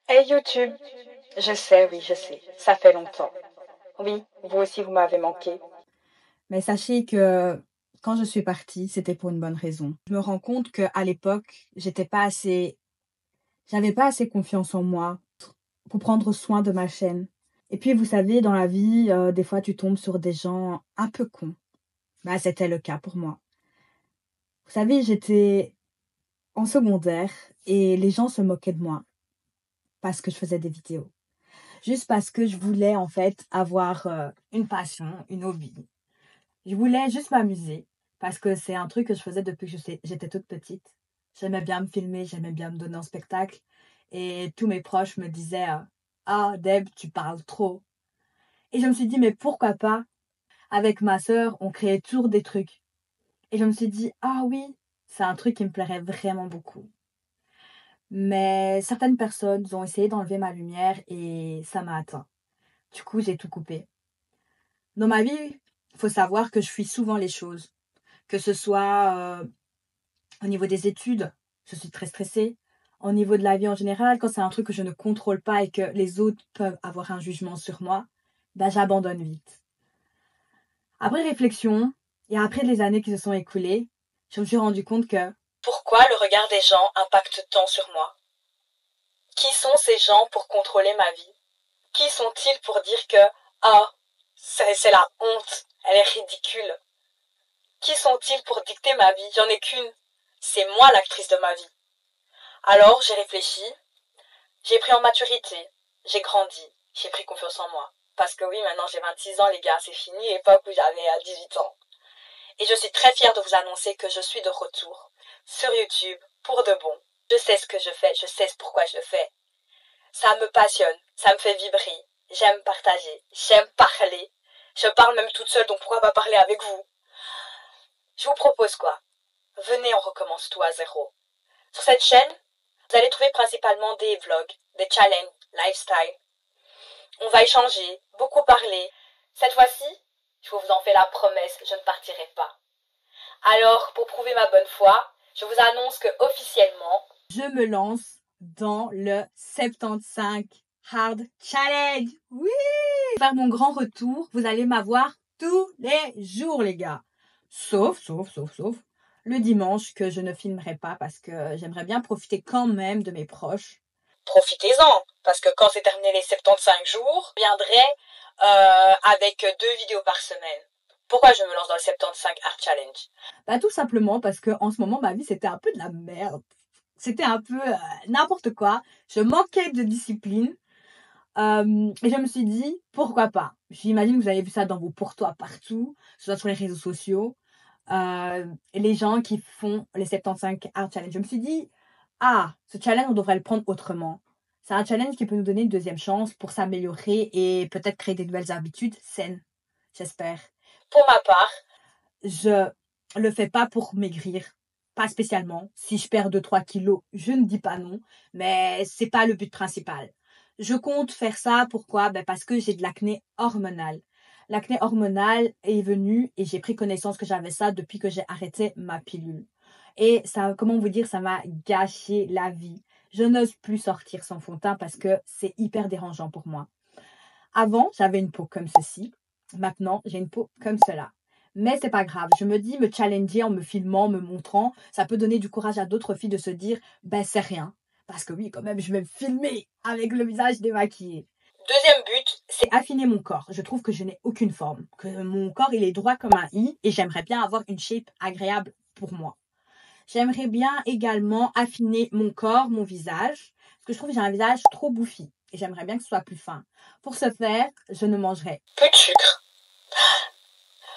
Hey YouTube, je sais, oui, je sais, ça fait longtemps. Oui, vous aussi, vous m'avez manqué. Mais sachez que quand je suis partie, c'était pour une bonne raison. Je me rends compte qu'à l'époque, j'avais pas assez confiance en moi pour prendre soin de ma chaîne. Et puis, vous savez, dans la vie, des fois, tu tombes sur des gens un peu cons. Bah, c'était le cas pour moi. Vous savez, j'étais en secondaire et les gens se moquaient de moi parce que je faisais des vidéos. Juste parce que je voulais, en fait, avoir une passion, une hobby. Je voulais juste m'amuser parce que c'est un truc que je faisais depuis que j'étais toute petite. J'aimais bien me filmer, j'aimais bien me donner un spectacle. Et tous mes proches me disaient Ah, Deb, tu parles trop. Et je me suis dit, mais pourquoi pas? Avec ma sœur, on créait toujours des trucs. Et je me suis dit, ah oui, c'est un truc qui me plairait vraiment beaucoup. Mais certaines personnes ont essayé d'enlever ma lumière et ça m'a atteint. Du coup, j'ai tout coupé. Dans ma vie, il faut savoir que je fuis souvent les choses. Que ce soit au niveau des études, je suis très stressée. Au niveau de la vie en général, quand c'est un truc que je ne contrôle pas et que les autres peuvent avoir un jugement sur moi, ben j'abandonne vite. Après réflexion, et après les années qui se sont écoulées, je me suis rendu compte que pourquoi le regard des gens impacte tant sur moi? Qui sont ces gens pour contrôler ma vie? Qui sont-ils pour dire que ah, c'est la honte, elle est ridicule? Qui sont-ils pour dicter ma vie? J'en ai qu'une. C'est moi l'actrice de ma vie. Alors j'ai réfléchi, j'ai pris en maturité, j'ai grandi, j'ai pris confiance en moi. Parce que oui, maintenant j'ai 26 ans les gars, c'est fini l'époque où j'avais 18 ans. Et je suis très fière de vous annoncer que je suis de retour sur YouTube pour de bon. Je sais ce que je fais, je sais pourquoi je le fais. Ça me passionne, ça me fait vibrer. J'aime partager, j'aime parler. Je parle même toute seule, donc pourquoi pas parler avec vous? Je vous propose quoi? Venez, on recommence tout à zéro. Sur cette chaîne, vous allez trouver principalement des vlogs, des challenges, lifestyle. On va échanger, beaucoup parler. Cette fois-ci, je vous en fais la promesse, je ne partirai pas. Alors, pour prouver ma bonne foi, je vous annonce que officiellement, je me lance dans le 75 Hard Challenge. Oui! Faire mon grand retour, vous allez m'avoir tous les jours, les gars. Sauf le dimanche que je ne filmerai pas parce que j'aimerais bien profiter quand même de mes proches. Profitez-en, parce que quand c'est terminé les 75 jours, je viendrai avec 2 vidéos par semaine. Pourquoi je me lance dans le 75 Art Challenge? Bah tout simplement parce que en ce moment ma vie c'était un peu de la merde. C'était un peu n'importe quoi. Je manquais de discipline. Et je me suis dit pourquoi pas. J'imagine que vous avez vu ça dans vos pour-toi partout, soit sur les réseaux sociaux. Les gens qui font les 75 Art Challenge. Je me suis dit ah, ce challenge on devrait le prendre autrement. C'est un challenge qui peut nous donner une deuxième chance pour s'améliorer et peut-être créer des nouvelles habitudes saines. J'espère. Pour ma part, je le fais pas pour maigrir. Pas spécialement. Si je perds 2-3 kilos, je ne dis pas non. Mais c'est pas le but principal. Je compte faire ça, pourquoi? Ben parce que j'ai de l'acné hormonal. L'acné hormonal est venu et j'ai pris connaissance que j'avais ça depuis que j'ai arrêté ma pilule. Et ça, comment vous dire, ça m'a gâché la vie. Je n'ose plus sortir sans fond de teint parce que c'est hyper dérangeant pour moi. Avant, j'avais une peau comme ceci. Maintenant, j'ai une peau comme cela. Mais c'est pas grave. Je me dis, me challenger en me filmant, me montrant, ça peut donner du courage à d'autres filles de se dire, ben c'est rien. Parce que oui, quand même, je vais me filmer avec le visage démaquillé. Deuxième but, c'est affiner mon corps. Je trouve que je n'ai aucune forme. Que mon corps, il est droit comme un i et j'aimerais bien avoir une shape agréable pour moi. J'aimerais bien également affiner mon corps, mon visage. Parce que je trouve que j'ai un visage trop bouffi. Et j'aimerais bien que ce soit plus fin. Pour ce faire, je ne mangerai peu de sucre.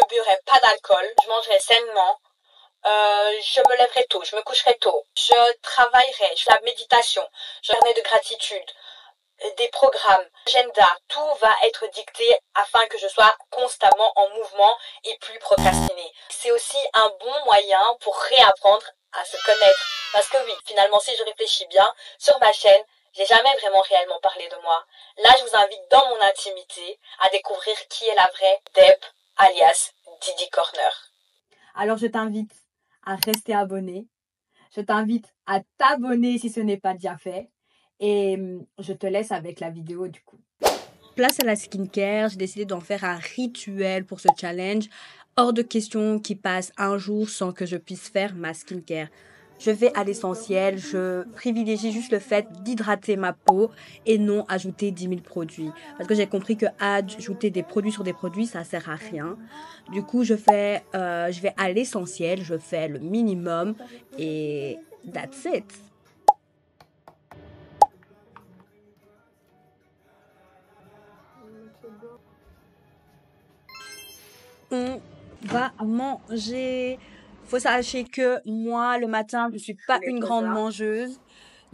Je ne buirai pas d'alcool. Je mangerai sainement. Je me lèverai tôt. Je me coucherai tôt. Je travaillerai. Je fais la méditation. Je ferai de gratitude. Des programmes, agenda, tout va être dicté afin que je sois constamment en mouvement et plus procrastiner. C'est aussi un bon moyen pour réapprendre à se connaître. Parce que oui, finalement, si je réfléchis bien, sur ma chaîne, j'ai jamais vraiment réellement parlé de moi. Là, je vous invite dans mon intimité à découvrir qui est la vraie Deb, alias Didi Corner. Alors je t'invite à rester abonné. Je t'invite à t'abonner si ce n'est pas déjà fait. Et je te laisse avec la vidéo du coup. Place à la skincare, j'ai décidé d'en faire un rituel pour ce challenge. Hors de question qu'il passe un jour sans que je puisse faire ma skincare. Je vais à l'essentiel, je privilégie juste le fait d'hydrater ma peau et non ajouter 10 000 produits. Parce que j'ai compris que ajouter des produits sur des produits, ça sert à rien. Du coup, je vais à l'essentiel, je fais le minimum et that's it. On va manger. Faut sachez que moi, le matin, je suis pas une grande mangeuse.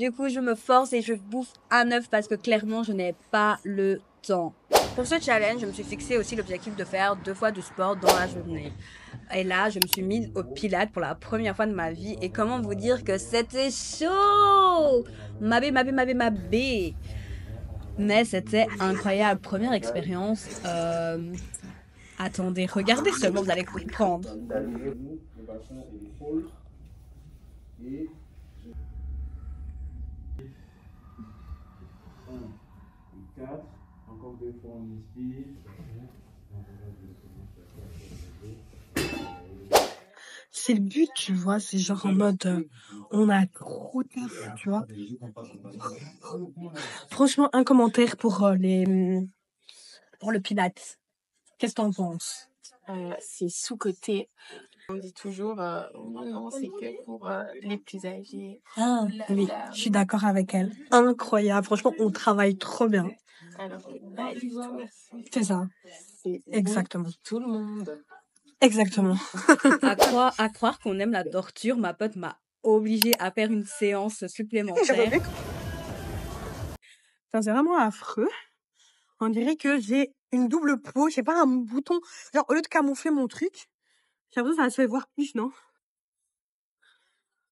Du coup, je me force et je bouffe un œuf parce que clairement, je n'ai pas le temps. Pour ce challenge, je me suis fixé aussi l'objectif de faire 2 fois du sport dans la journée. Et là, je me suis mise au pilates pour la première fois de ma vie. Et comment vous dire que c'était chaud! Mabé. Mais c'était incroyable. Première expérience. Attendez, regardez seulement, vous allez comprendre. Le bassin et l'épaule. Et 1 et 4. Encore 2 fois on inspire. C'est le but, tu vois, c'est genre en mode on a trop taf, tu vois. Franchement, un commentaire pour pour le Pilates. Qu'est-ce que t'en penses? C'est sous-coté. On dit toujours, non, c'est que pour les plus âgés. Ah, oui, je suis d'accord avec elle. Incroyable, franchement, on travaille trop bien. Alors que pas du tout. C'est ça, C'est exactement. tout le monde. Exactement. À croire qu'on aime la torture, ma pote m'a obligée à faire une séance supplémentaire. Enfin, c'est vraiment affreux. On dirait que j'ai une double peau, je sais pas, un bouton. Genre, au lieu de camoufler mon truc, j'ai l'impression que ça va se fait voir plus, non?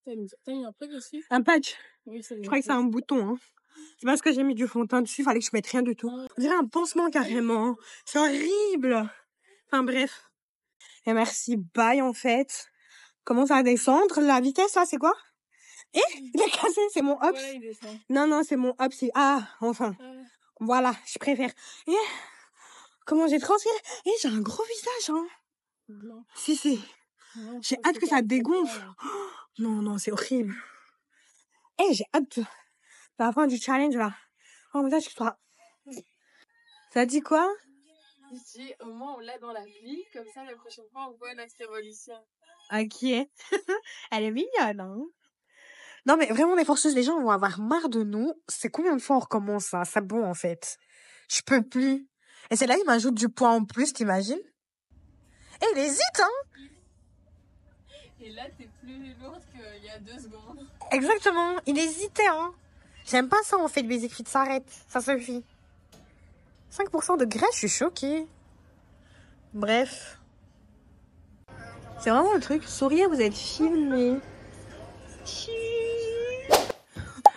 T'as mis un truc aussi? Un patch. Oui, Je crois que c'est un bouton, hein. C'est parce que j'ai mis du fond de teint dessus, fallait que je mette rien du tout. On dirait un pansement carrément. C'est horrible. Enfin bref. Et merci, bye en fait. Commence à descendre. La vitesse là, c'est quoi? Il est cassé, c'est mon hops. Ouais, il descend. Non, c'est mon hops. Ah, enfin. Voilà, je préfère. Et comment j'ai transpiré? Et j'ai un gros visage, hein. Non. Si. Non, J'ai hâte que ça dégonfle. Oh, non, c'est horrible. Et j'ai hâte de la fin du challenge là. Oh, mon visage qui soit... Ça dit quoi? Ici, au moins, on l'a dans la vie. Comme ça, la prochaine fois, on voit notre évolution. Ok. Elle est mignonne, hein. Non, mais vraiment, les forceuses, les gens vont avoir marre de nous. C'est combien de fois on recommence ça? C'est bon, en fait. Je peux plus. Et c'est là, il m'ajoute du poids en plus, t'imagines? Et il hésite, hein? Et là, t'es plus lourde qu'il y a 2 secondes. Exactement. Il hésitait, hein. J'aime pas ça, on fait le basic fit s'arrête. Ça suffit. 5% de graisse, je suis choquée. Bref. C'est vraiment le truc. Souriez, vous êtes filmé.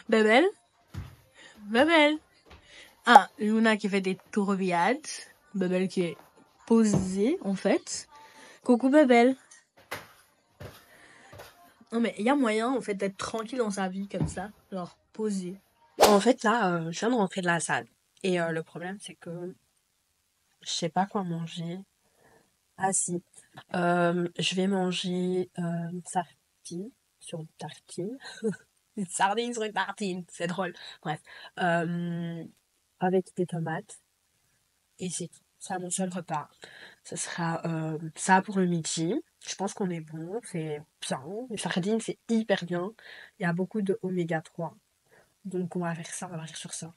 Bébel. Ah, Luna qui fait des tourviades. Bébel qui est posée, en fait. Coucou Bébel. Non mais il y a moyen, en fait, d'être tranquille dans sa vie comme ça. Genre, posé. En fait, là, je viens de rentrer de la salle. Et le problème, c'est que je sais pas quoi manger. Ah si. Je vais manger une sardine sur une tartine. Une sardine sur une tartine, c'est drôle. Bref. Avec des tomates. Et c'est tout. C'est mon seul repas. Ce sera ça pour le midi. Je pense qu'on est bon, c'est bien. Les sardines, c'est hyper bien. Il y a beaucoup de oméga 3. Donc on va faire ça, on va partir sur ça.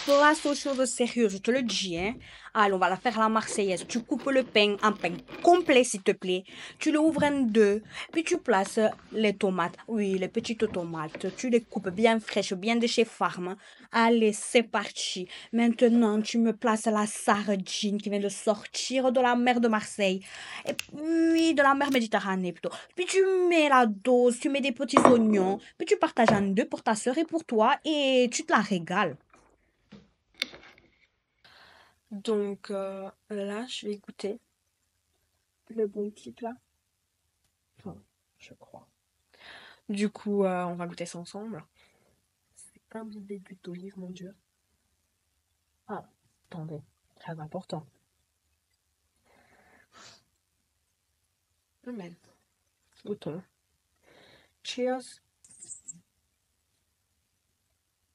Place aux choses sérieuses, je te le dis, hein. Allez, on va la faire à la marseillaise. Tu coupes le pain en pain complet, s'il te plaît. Tu le ouvres en deux. Puis tu places les tomates. Oui, les petites tomates. Tu les coupes bien fraîches, bien de chez Farm. Allez, c'est parti. Maintenant, tu me places la sardine qui vient de sortir de la mer de Marseille. Et puis, de la mer Méditerranée, plutôt. Puis tu mets la dose, tu mets des petits oignons. Puis tu partages en deux pour ta soeur et pour toi. Et tu te la régales. Donc là, je vais goûter. le bon type là. Enfin, je crois. Du coup, on va goûter ça ensemble. C'est imbibé d'huile d'olive, mon Dieu. Ah, attendez, très important. Amen. Goûtons. Cheers.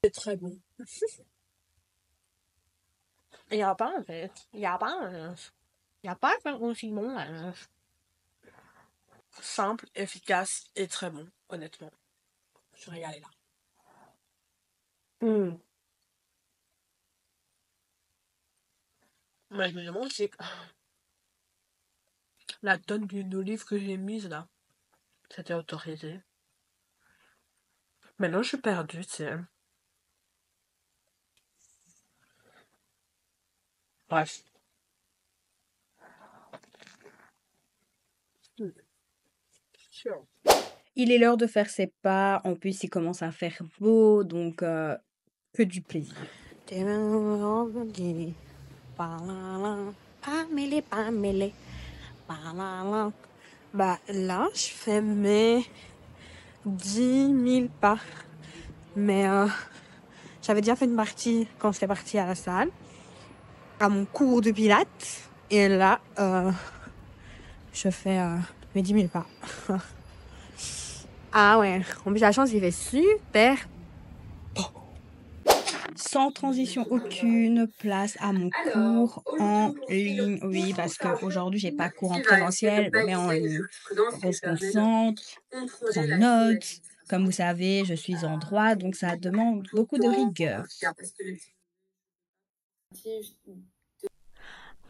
C'est très bon. Il n'y a pas, en fait. Il n'y a pas, il y a pas aussi bon. Simple, efficace et très bon, honnêtement. Je suis régalée là. Mais je me demande si la tonne d'huile d'olive que j'ai mise là, c'était autorisé. Maintenant, je suis perdue, tu sais. Bref. Sure. Il est l'heure de faire ses pas. En plus, il commence à faire beau, donc que du plaisir. Bah là, je fais mes 10 000 pas. Mais j'avais déjà fait une partie quand j'étais partie à la salle, à mon cours de pilates. Et là, je fais mes 10 000 pas. Ah ouais, en plus la chance, il fait super. Sans transition aucune, place à mon cours en ligne. Oui, parce qu'aujourd'hui, j'ai pas cours en présentiel, mais en ligne. On se concentre, prend note. Comme vous savez, je suis en droit, donc ça demande beaucoup de rigueur.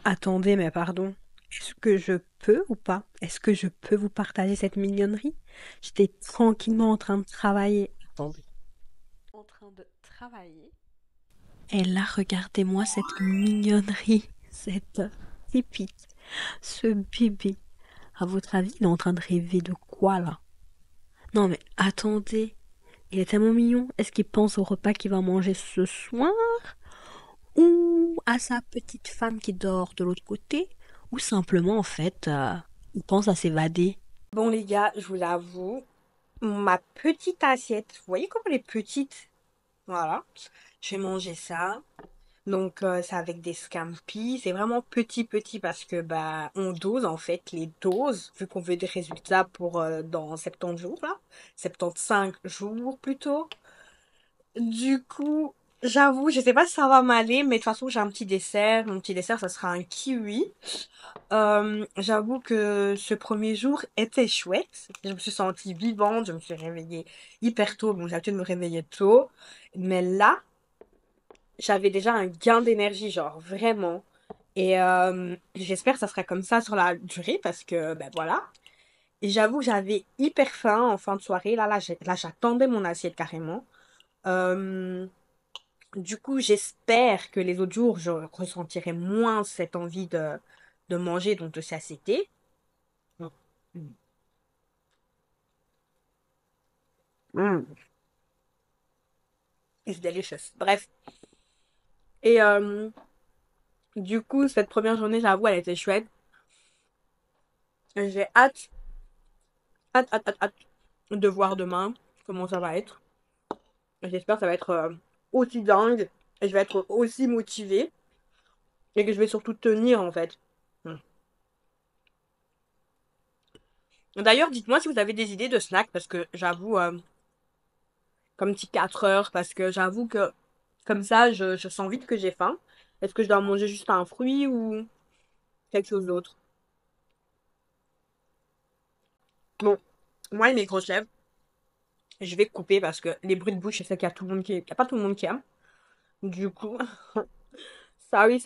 Attendez, mais pardon. Est-ce que je peux ou pas? Est-ce que je peux vous partager cette mignonnerie? J'étais tranquillement en train de travailler. Attendez. En train de travailler. Et là, regardez-moi cette mignonnerie, cette pépite, ce bébé. À votre avis, il est en train de rêver de quoi là? Non mais attendez, il est tellement mignon. Est-ce qu'il pense au repas qu'il va manger ce soir? Ou à sa petite femme qui dort de l'autre côté? Ou simplement en fait, il pense à s'évader? Bon les gars, je vous avoue, ma petite assiette, vous voyez comment elle est petite? Voilà, je vais manger ça. Donc c'est avec des scampi, c'est vraiment petit parce que bah on dose en fait les doses vu qu'on veut des résultats pour dans 70 jours là, 75 jours plutôt. Du coup, j'avoue, je sais pas si ça va m'aller, mais de toute façon j'ai un petit dessert. Mon petit dessert ça sera un kiwi. J'avoue que ce premier jour était chouette. Je me suis sentie vivante, je me suis réveillée hyper tôt. Bon, j'ai l'habitude de me réveiller tôt, mais là j'avais déjà un gain d'énergie, genre vraiment. Et j'espère que ça sera comme ça sur la durée parce que, ben voilà. Et j'avoue que j'avais hyper faim en fin de soirée. Là, j'attendais mon assiette carrément. Euh, du coup, j'espère que les autres jours, je ressentirai moins cette envie de manger, donc de satiété. Mm. It's delicious. Bref. Et du coup, cette première journée, j'avoue, elle était chouette. J'ai hâte de voir demain comment ça va être. J'espère que ça va être aussi dingue et je vais être aussi motivée et que je vais surtout tenir en fait. Hmm. D'ailleurs, dites-moi si vous avez des idées de snacks parce que j'avoue, comme petit 4 heures, parce que j'avoue que comme ça, je sens vite que j'ai faim. Est-ce que je dois manger juste un fruit ou quelque chose d'autre? Bon, moi et mes grosses lèvres, je vais couper parce que les bruits de bouche, je sais qu'il y a tout le monde qui, il y a pas tout le monde qui aime. Du coup, sorry.